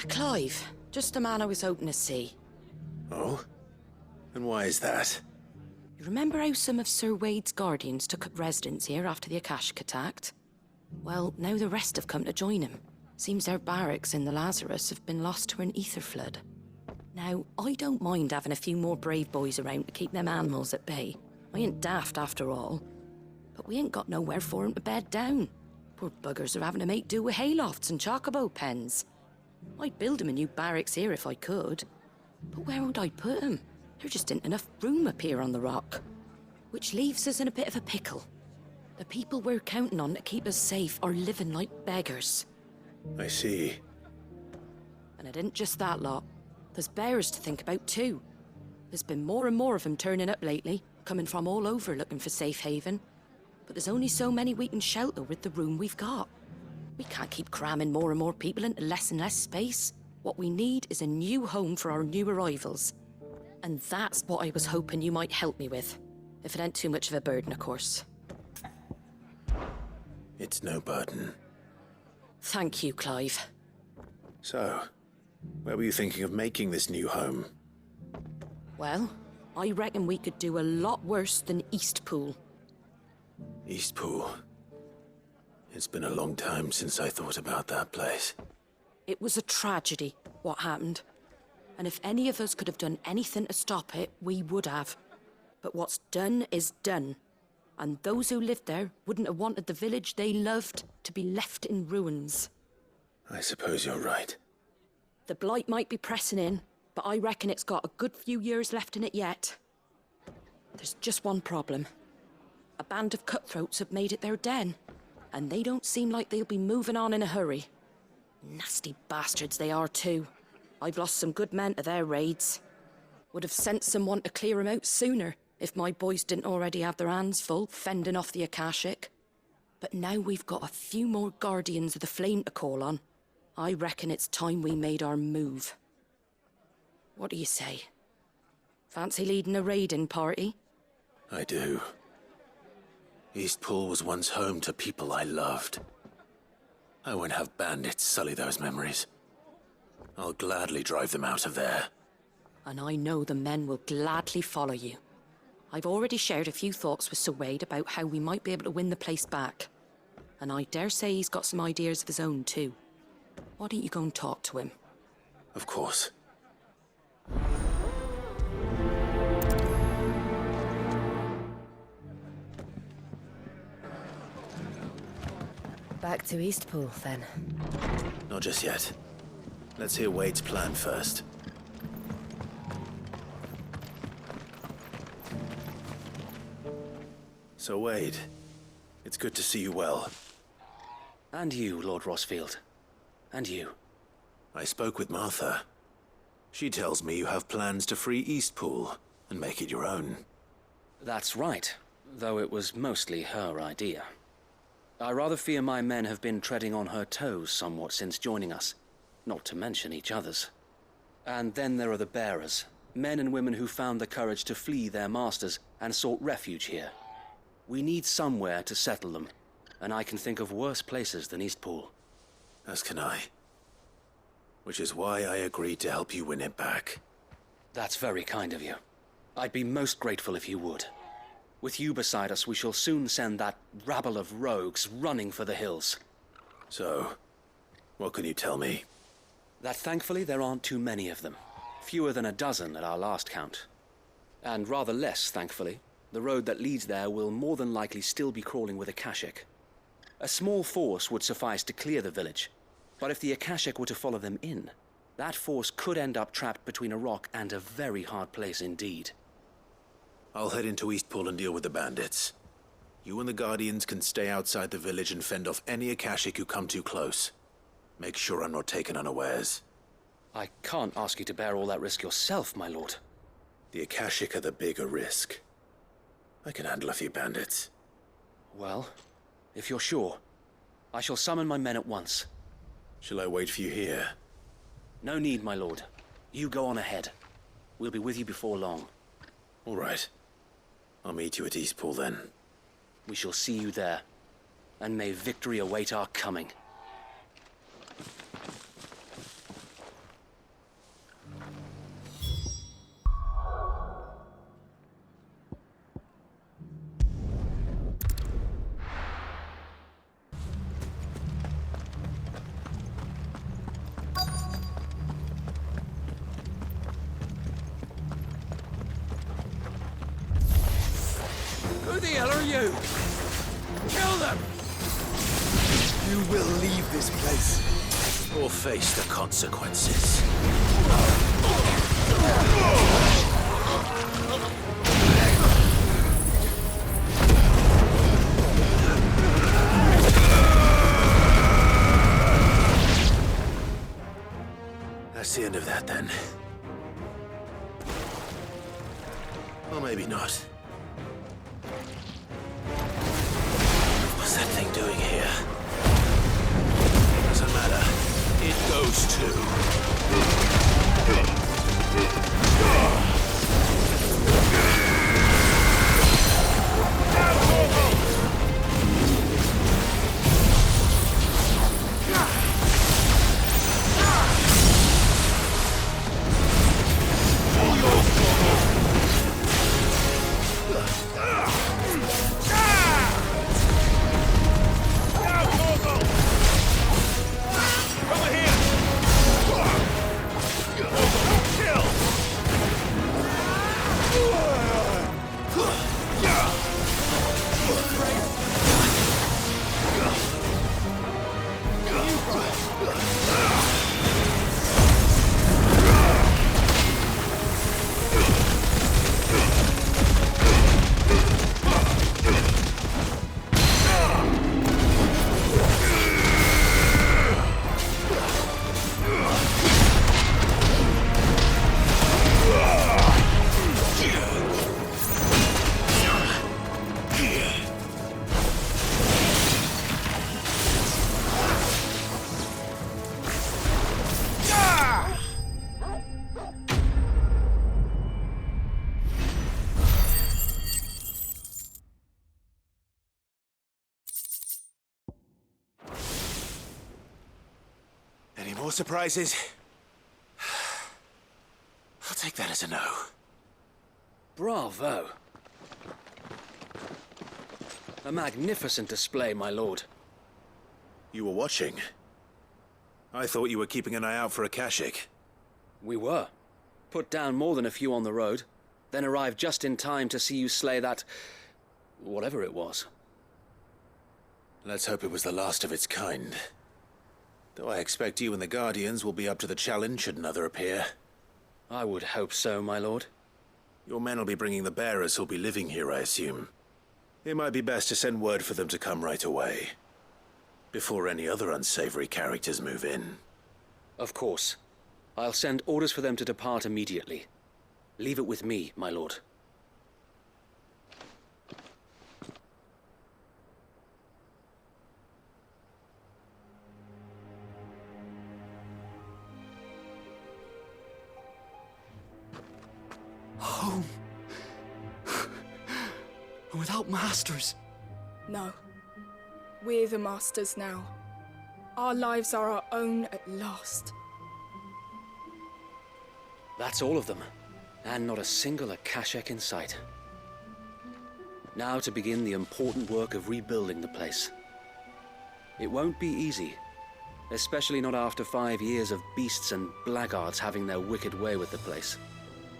Clive. Just the man I was hoping to see. Oh? And why is that? You remember how some of Sir Wade's guardians took up residence here after the Akashic attacked? Well, now the rest have come to join him. Seems their barracks in the Lazarus have been lost to an ether flood. Now, I don't mind having a few more brave boys around to keep them animals at bay. I ain't daft after all. But we ain't got nowhere for 'em to bed down. Poor buggers are having to make do with haylofts and chocobo pens. I'd build 'em a new barracks here if I could. But where would I put 'em? There just isn't enough room up here on the rock. Which leaves us in a bit of a pickle. The people we're counting on to keep us safe are living like beggars. I see. And it isn't just that lot. There's bears to think about too. There's been more and more of them turning up lately, coming from all over looking for safe haven. But there's only so many we can shelter with the room we've got. We can't keep cramming more and more people into less and less space. What we need is a new home for our new arrivals. And that's what I was hoping you might help me with. If it ain't too much of a burden, of course. It's no burden. Thank you, Clive. So, where were you thinking of making this new home? Well, I reckon we could do a lot worse than Eastpool. Eastpool. It's been a long time since I thought about that place. It was a tragedy, what happened. And if any of us could have done anything to stop it, we would have. But what's done is done. And those who lived there wouldn't have wanted the village they loved to be left in ruins. I suppose you're right. The blight might be pressing in, but I reckon it's got a good few years left in it yet. There's just one problem. A band of cutthroats have made it their den, and they don't seem like they'll be moving on in a hurry. Nasty bastards they are too. I've lost some good men to their raids. Would have sent someone to clear 'em out sooner, if my boys didn't already have their hands full fending off the Akashic. But now we've got a few more guardians of the flame to call on. I reckon it's time we made our move. What do you say? Fancy leading a raiding party? I do. Eastpool was once home to people I loved. I won't have bandits sully those memories. I'll gladly drive them out of there. And I know the men will gladly follow you. I've already shared a few thoughts with Sir Wade about how we might be able to win the place back. And I dare say he's got some ideas of his own too. Why don't you go and talk to him? Of course. Back to Eastpool, then. Not just yet. Let's hear Wade's plan first. So Wade, it's good to see you well. And you, Lord Rosfield. And you. I spoke with Martha. She tells me you have plans to free Eastpool and make it your own. That's right, though it was mostly her idea. I rather fear my men have been treading on her toes somewhat since joining us, not to mention each other's. And then there are the bearers, men and women who found the courage to flee their masters and sought refuge here. We need somewhere to settle them, and I can think of worse places than Eastpool. As can I. Which is why I agreed to help you win it back. That's very kind of you. I'd be most grateful if you would. With you beside us, we shall soon send that rabble of rogues running for the hills. So, what can you tell me? That thankfully there aren't too many of them. Fewer than a dozen at our last count. And rather less, thankfully. The road that leads there will more than likely still be crawling with Akashic. A small force would suffice to clear the village, but if the Akashic were to follow them in, that force could end up trapped between a rock and a very hard place indeed. I'll head into Eastpool and deal with the bandits. You and the Guardians can stay outside the village and fend off any Akashic who come too close. Make sure I'm not taken unawares. I can't ask you to bear all that risk yourself, my lord. The Akashic are the bigger risk. I can handle a few bandits. Well, if you're sure, I shall summon my men at once. Shall I wait for you here? No need, my lord. You go on ahead. We'll be with you before long. All right. I'll meet you at Eastpool then. We shall see you there. And may victory await our coming. you! Kill them! You will leave this place. Or face the consequences. That's the end of that, then. Or maybe not. What's that thing doing here? Doesn't matter. It goes too. Any more surprises? I'll take that as a no. Bravo. A magnificent display, my lord. You were watching? I thought you were keeping an eye out for a Kashik. We were. Put down more than a few on the road, then arrived just in time to see you slay that... whatever it was. Let's hope it was the last of its kind. Though I expect you and the Guardians will be up to the challenge should another appear. I would hope so, my lord. Your men will be bringing the bearers who'll be living here, I assume. It might be best to send word for them to come right away, before any other unsavory characters move in. Of course. I'll send orders for them to depart immediately. Leave it with me, my lord. Home. Without masters. No. We're the masters now. Our lives are our own at last. That's all of them, and not a single Akashek in sight. Now to begin the important work of rebuilding the place. It won't be easy, especially not after 5 years of beasts and blackguards having their wicked way with the place.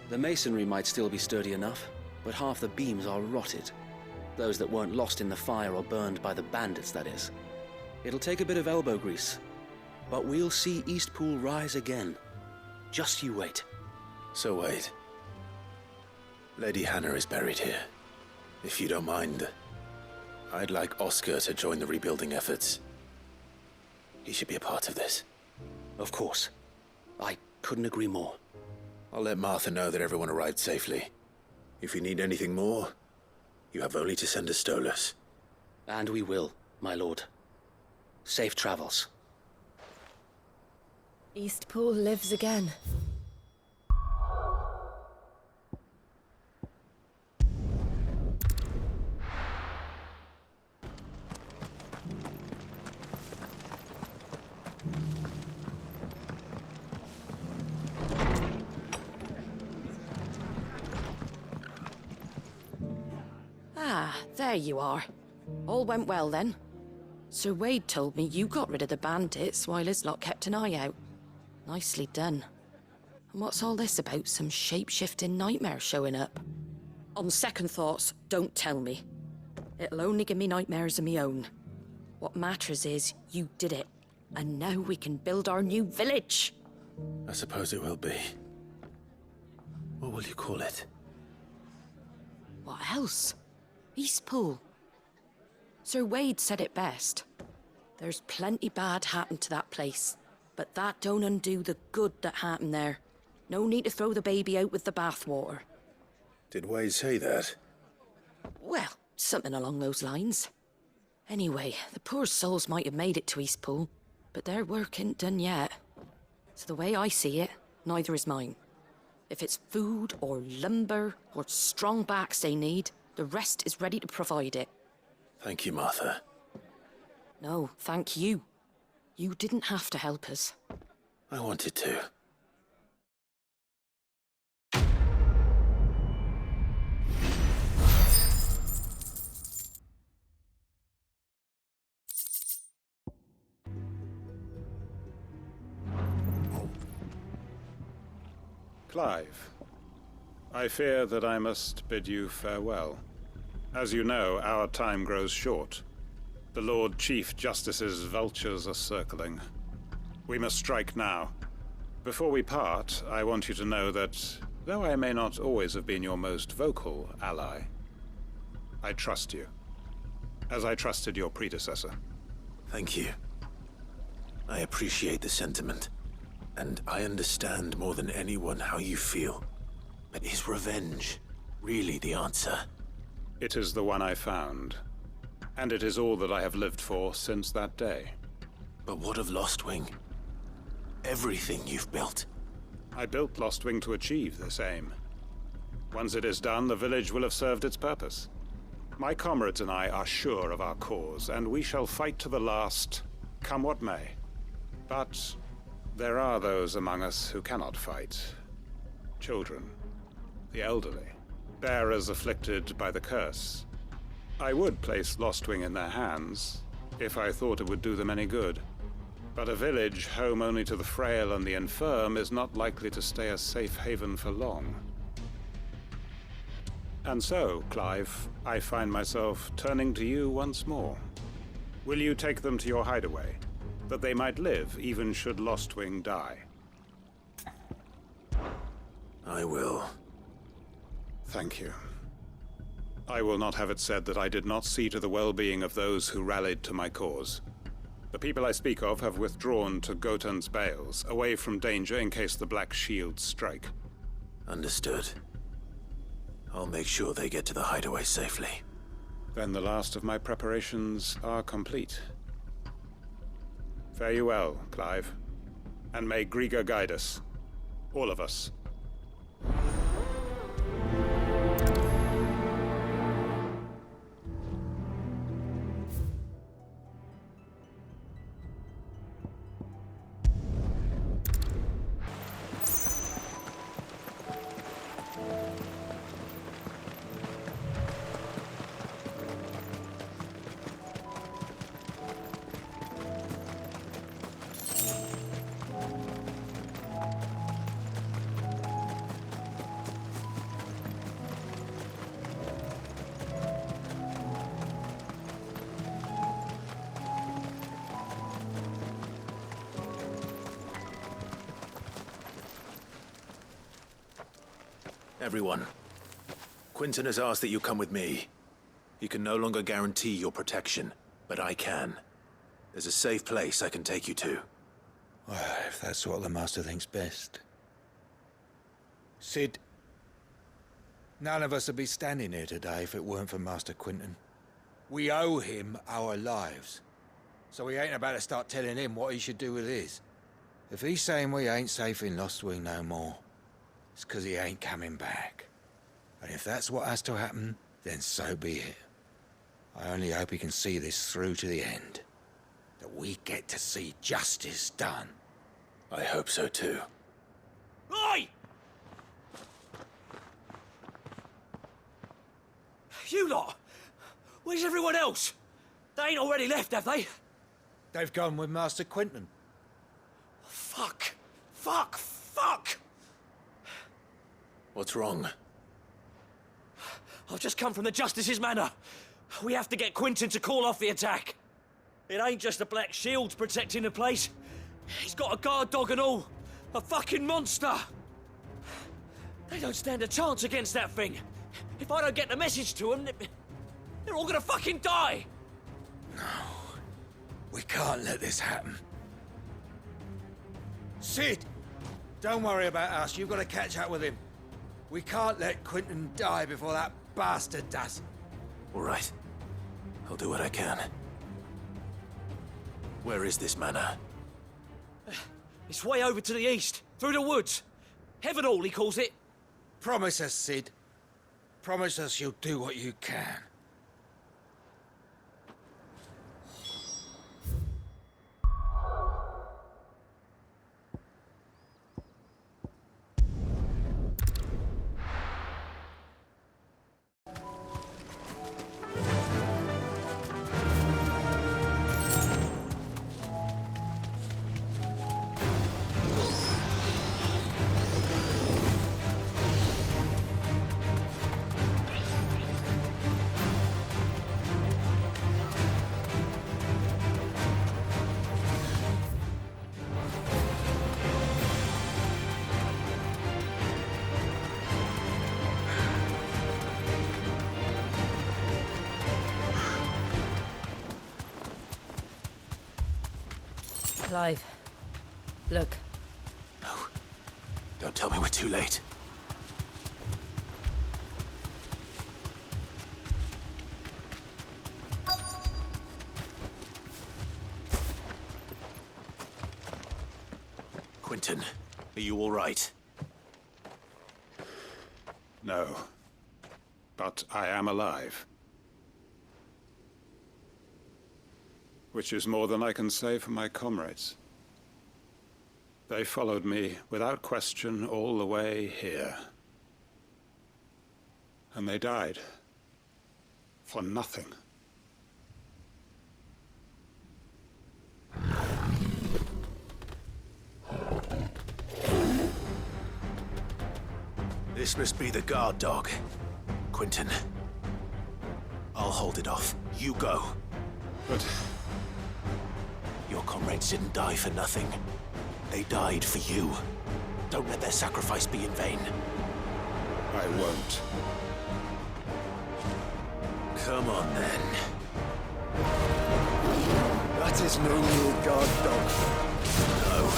The masonry might still be sturdy enough, but half the beams are rotted. Those that weren't lost in the fire or burned by the bandits, that is. It'll take a bit of elbow grease, but we'll see Eastpool rise again. Just you wait. So wait. Lady Hannah is buried here. If you don't mind, I'd like Oscar to join the rebuilding efforts. He should be a part of this. Of course. I couldn't agree more. I'll let Martha know that everyone arrived safely. If you need anything more, you have only to send a Stolas. And we will, my lord. Safe travels. Eastpool lives again. Ah, there you are. All went well then. Sir Wade told me you got rid of the bandits while his lot kept an eye out. Nicely done. And what's all this about some shape-shifting nightmare showing up? On second thoughts, don't tell me. It'll only give me nightmares of me own. What matters is, you did it. And now we can build our new village! I suppose it will be. What will you call it? What else? Eastpool. Sir Wade said it best. There's plenty bad happened to that place, but that don't undo the good that happened there. No need to throw the baby out with the bathwater. Did Wade say that? Well, something along those lines. Anyway, the poor souls might have made it to Eastpool, but their work ain't done yet. So the way I see it, neither is mine. If it's food or lumber or strong backs they need, the rest is ready to provide it. Thank you, Martha. No, thank you. You didn't have to help us. I wanted to. Clive, I fear that I must bid you farewell. As you know, our time grows short. The Lord Chief Justice's vultures are circling. We must strike now. Before we part, I want you to know that, though I may not always have been your most vocal ally, I trust you, as I trusted your predecessor. Thank you. I appreciate the sentiment. And I understand more than anyone how you feel. But is revenge really the answer? It is the one I found. And it is all that I have lived for since that day. But what of Lostwing? Everything you've built. I built Lostwing to achieve this aim. Once it is done, the village will have served its purpose. My comrades and I are sure of our cause, and we shall fight to the last, come what may. But there are those among us who cannot fight. Children, the elderly, bearers afflicted by the curse. I would place Lostwing in their hands, if I thought it would do them any good. But a village home only to the frail and the infirm is not likely to stay a safe haven for long. And so, Clive, I find myself turning to you once more. Will you take them to your hideaway, that they might live even should Lostwing die? I will. Thank you. I will not have it said that I did not see to the well-being of those who rallied to my cause. The people I speak of have withdrawn to Gotan's Bales, away from danger in case the Black Shields strike. Understood. I'll make sure they get to the hideaway safely. Then the last of my preparations are complete. Fare you well, Clive. And may Griga guide us. All of us. Everyone, Quinton has asked that you come with me. He can no longer guarantee your protection, but I can. There's a safe place I can take you to. Well, if that's what the Master thinks best. Sid, none of us would be standing here today if it weren't for Master Quinton. We owe him our lives. So we ain't about to start telling him what he should do with his. If he's saying we ain't safe in Lostwing no more, it's 'cause he ain't coming back. And if that's what has to happen, then so be it. I only hope he can see this through to the end. That we get to see justice done. I hope so too. Oi! You lot! Where's everyone else? They ain't already left, have they? They've gone with Master Quinton. Fuck! Fuck! Fuck! What's wrong? I've just come from the Justice's manor. We have to get Quinton to call off the attack. It ain't just the Black Shields protecting the place. He's got a guard dog and all. A fucking monster. They don't stand a chance against that thing. If I don't get the message to them, they're all gonna fucking die. No. We can't let this happen. Sid! Don't worry about us. You've got to catch up with him. We can't let Quinton die before that bastard does. All right. I'll do what I can. Where is this manor? It's way over to the east, through the woods. Heaven Hall, he calls it. Promise us, Sid. Promise us you'll do what you can. Clive, look. No. Don't tell me we're too late. Quinton, are you all right? No. But I am alive. Which is more than I can say for my comrades. They followed me without question all the way here. And they died. For nothing. This must be the guard dog. Quinton. I'll hold it off. You go. But your comrades didn't die for nothing. They died for you. Don't let their sacrifice be in vain. I won't. Come on, then. That is no new guard dog. No.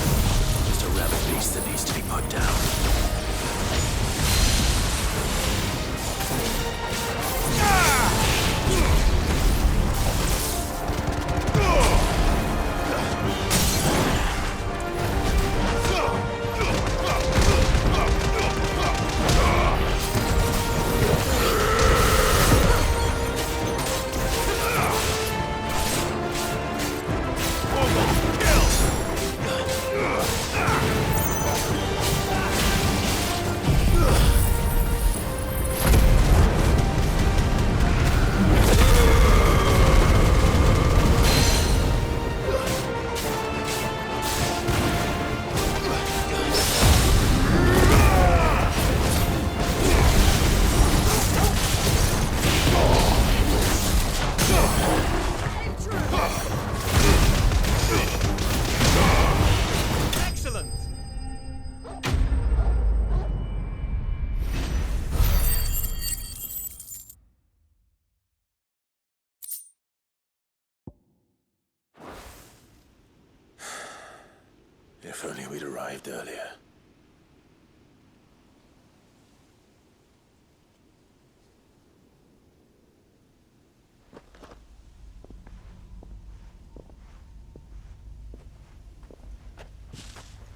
Just a rabid beast that needs to be put down. If only we'd arrived earlier.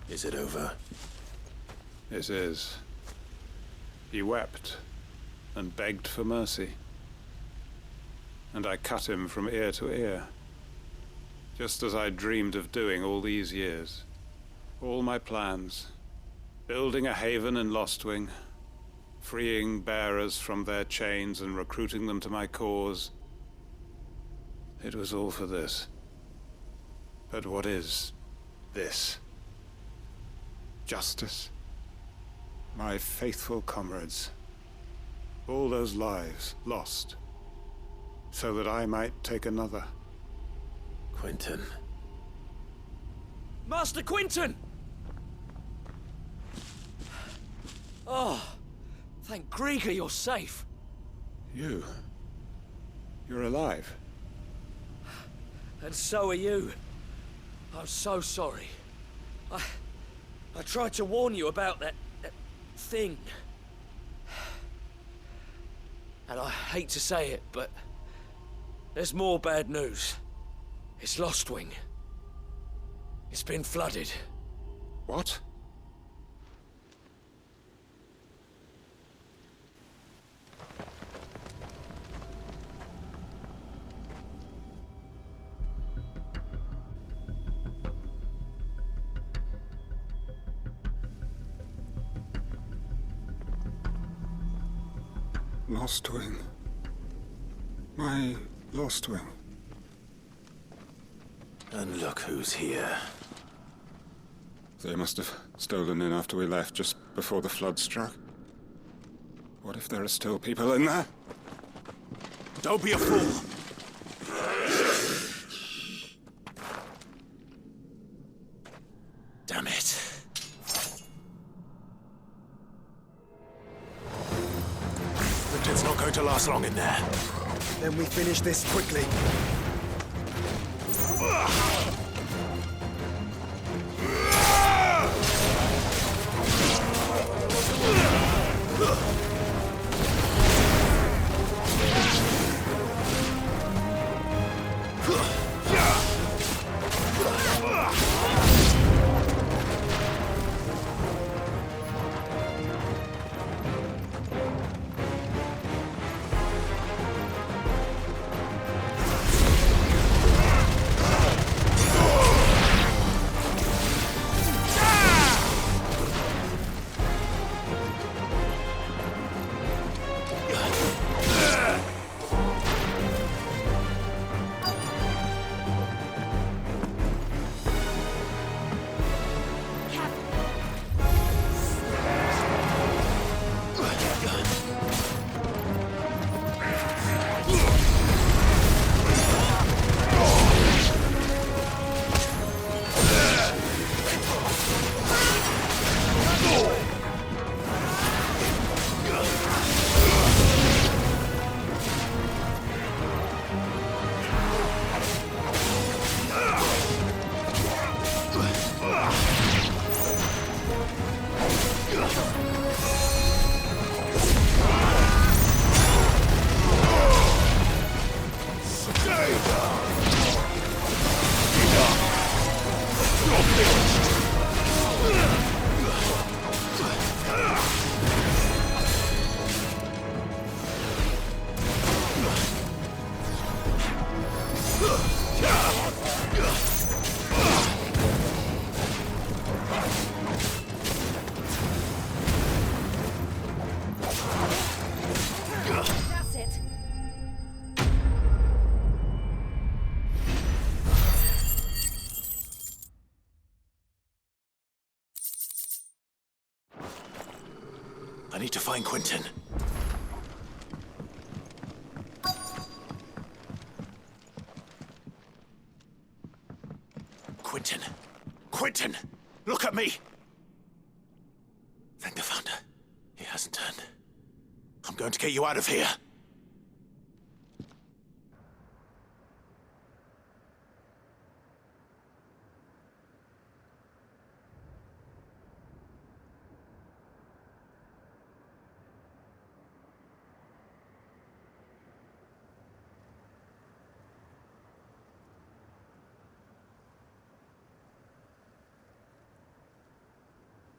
Is it over? it is. He wept and begged for mercy. And I cut him from ear to ear, just as I dreamed of doing all these years. All my plans, building a haven in Lostwing, freeing bearers from their chains and recruiting them to my cause. It was all for this. But what is this? Justice? My faithful comrades. All those lives lost. so that I might take another. Quentin. Master Quinton! Oh, thank Grieger you're safe. You're alive. And so are you. I'm so sorry. I tried to warn you about that thing. And I hate to say it, but there's more bad news. It's Lostwing. It's been flooded. What? Lostwing. My Lostwing. And look who's here. They must have stolen in after we left, just before the flood struck. What if there are still people in there? Don't be a fool! Damn it. It's not going to last long in there. Then we finish this quickly. I need to find Quentin. Quentin! Quentin! Look at me! Thank the Founder. He hasn't turned. I'm going to get you out of here.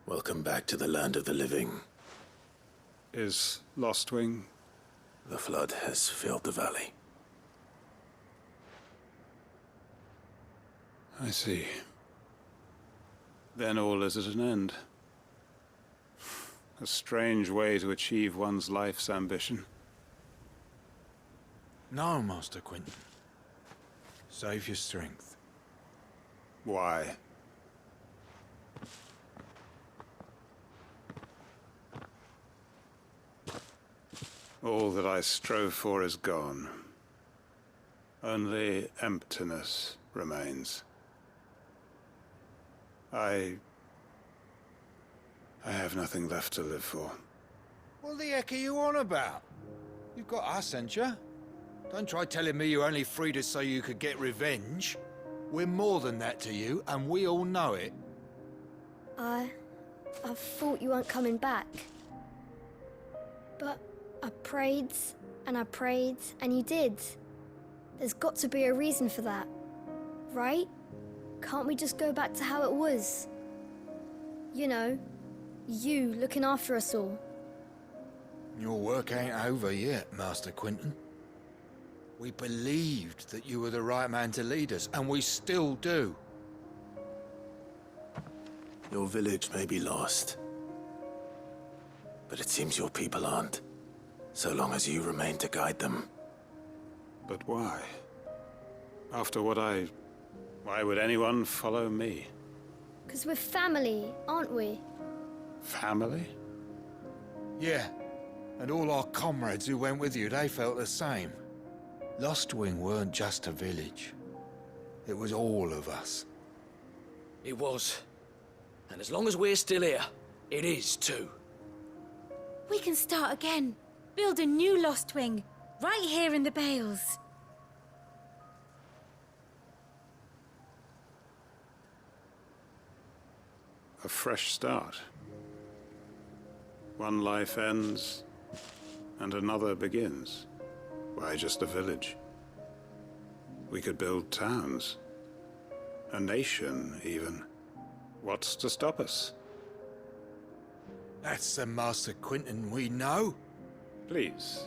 Welcome back to the land of the living. Is Lostwing? The flood has filled the valley. I see. Then all is at an end. A strange way to achieve one's life's ambition. No, Master Quentin. Save your strength. Why? All that I strove for is gone. Only emptiness remains. I have nothing left to live for. What the heck are you on about? You've got us, ain't you? Don't try telling me you only freed us so you could get revenge. We're more than that to you, and we all know it. I thought you weren't coming back. But I prayed, and you did. There's got to be a reason for that, right? Can't we just go back to how it was? You know, you looking after us all. Your work ain't over yet, Master Quinton. We believed that you were the right man to lead us, and we still do. Your village may be lost, but it seems your people aren't, so long as you remain to guide them. But why? After what why would anyone follow me? 'Cause we're family, aren't we? Family? Yeah, and all our comrades who went with you, they felt the same. Lostwing weren't just a village. It was all of us. It was. And as long as we're still here, it is too. We can start again. Build a new Lostwing, right here in the Bales. A fresh start. One life ends, and another begins. Why just a village? We could build towns. A nation, even. What's to stop us? That's the Master Quinton we know. Please.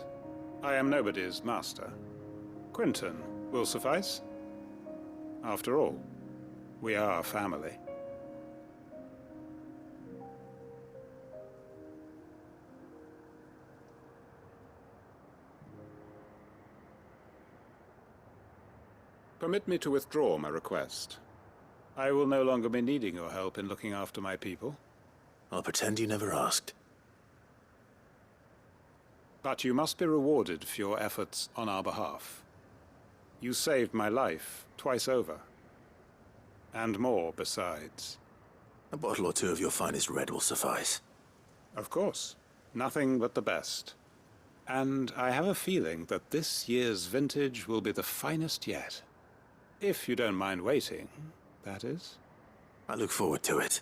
I am nobody's master. Quinton will suffice. After all, we are family. Permit me to withdraw my request. I will no longer be needing your help in looking after my people. I'll pretend you never asked. But you must be rewarded for your efforts on our behalf. You saved my life twice over. And more besides. A bottle or two of your finest red will suffice. Of course. Nothing but the best. And I have a feeling that this year's vintage will be the finest yet. If you don't mind waiting, that is. I look forward to it.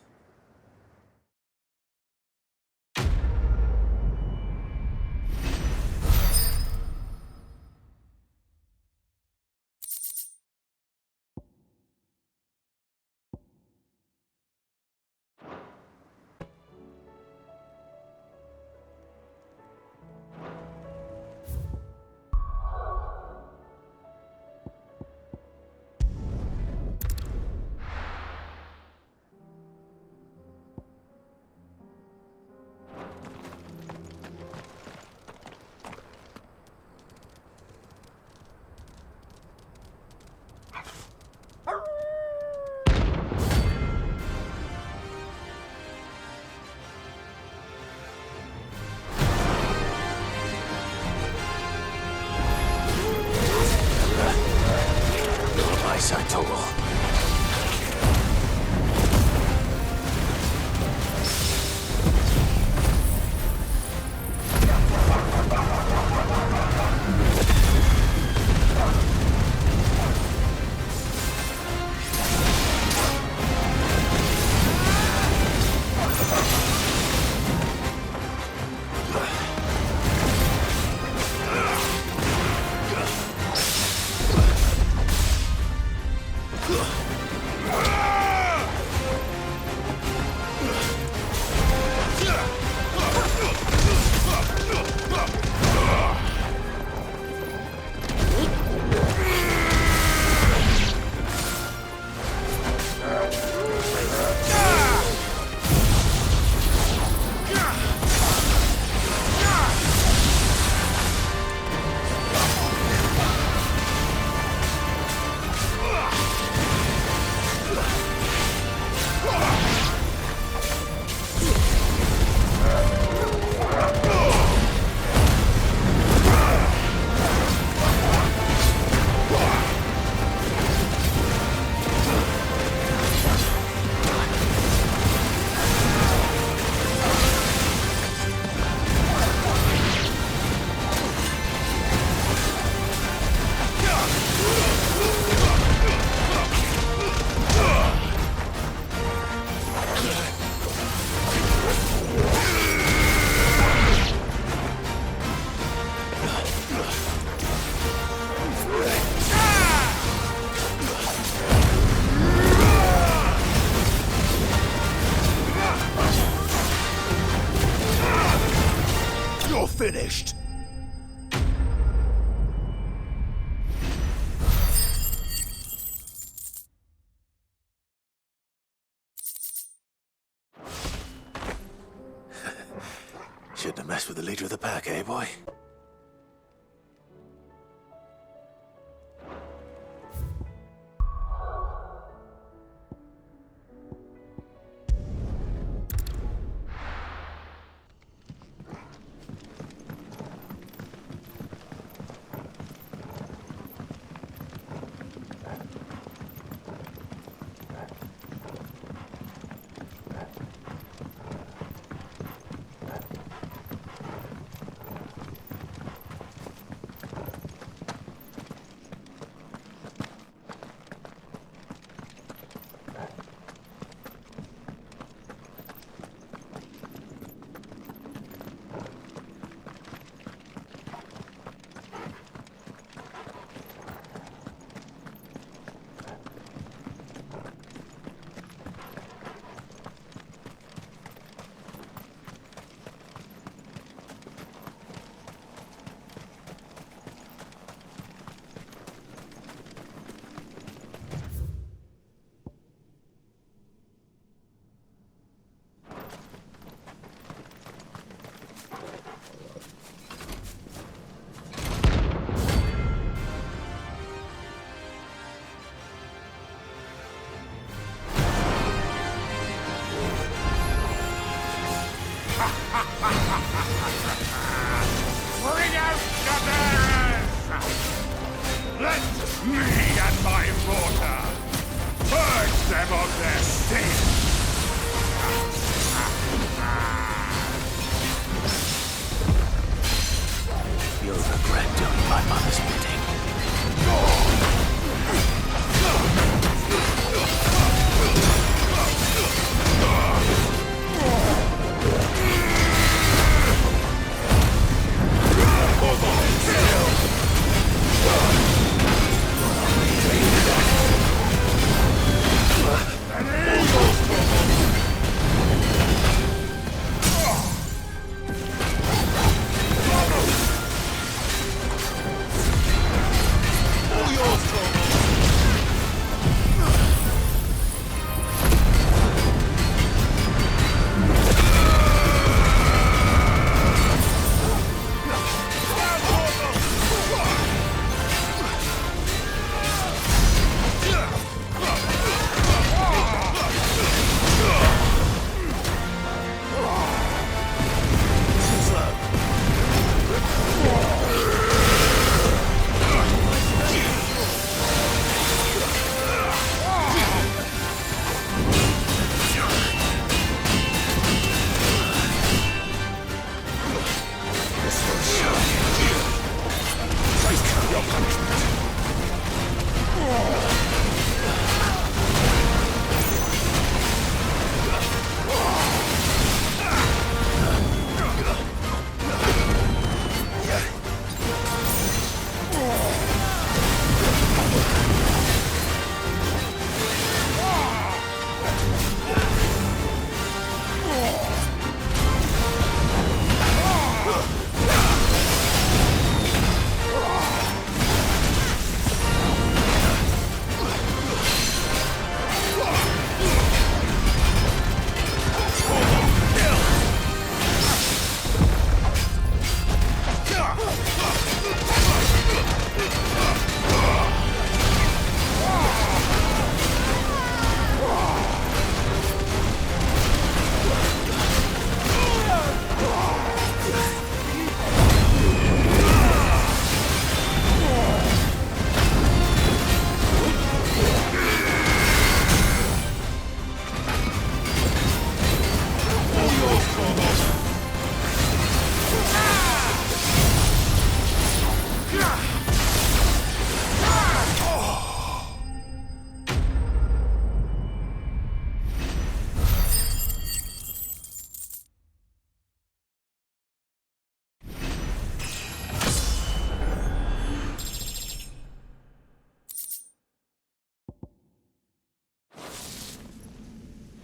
finished. Shouldn't have messed with the leader of the pack, eh, boy? Bring out the bearers! Let me and my water purge them of their sin! You'll regret doing my mother's bidding.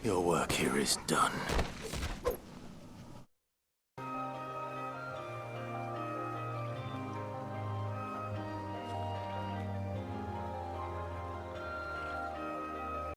Your work here is done.